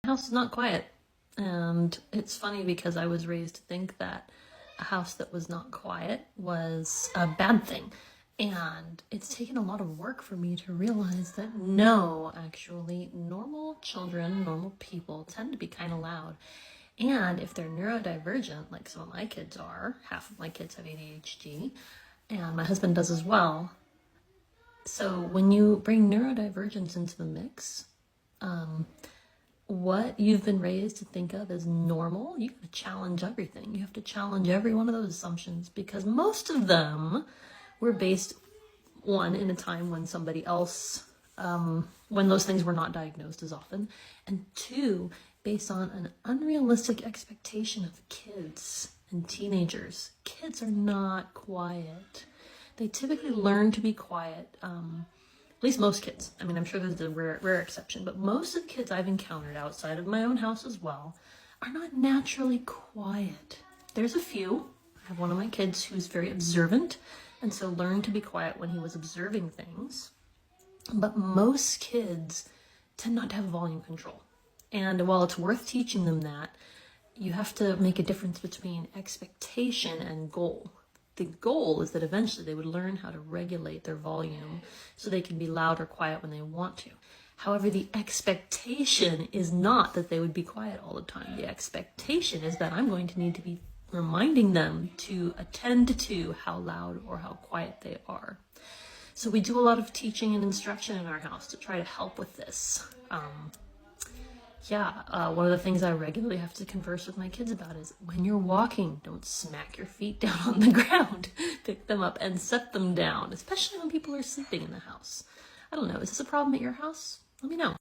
house is not quiet. And it's funny because I was raised to think that a house that was not quiet was a bad thing. And it's taken a lot of work for me to realize that no, actually, normal children, normal people tend to be kind of loud. And if they're neurodivergent, like some of my kids are, half of my kids have ADHD, and my husband does as well. So when you bring neurodivergence into the mix, what you've been raised to think of as normal, you have to challenge everything. You have to challenge every one of those assumptions, because most of them were based, one, in a time when somebody else, when those things were not diagnosed as often, and two, based on an unrealistic expectation of kids and teenagers. Kids are not quiet. They typically learn to be quiet, at least most kids. I mean, I'm sure there's a rare exception, but most of the kids I've encountered outside of my own house as well are not naturally quiet. There's a few. I have one of my kids who's very observant, and so learned to be quiet when he was observing things. But most kids tend not to have volume control. And while it's worth teaching them that, you have to make a difference between expectation and goal. The goal is that eventually they would learn how to regulate their volume so they can be loud or quiet when they want to. However, the expectation is not that they would be quiet all the time. The expectation is that I'm going to need to be reminding them to attend to how loud or how quiet they are. So we do a lot of teaching and instruction in our house to try to help with this. One of the things I regularly have to converse with my kids about is when you're walking, don't smack your feet down on the ground. Pick them up and set them down, especially when people are sleeping in the house. I don't know, is this a problem at your house? Let me know.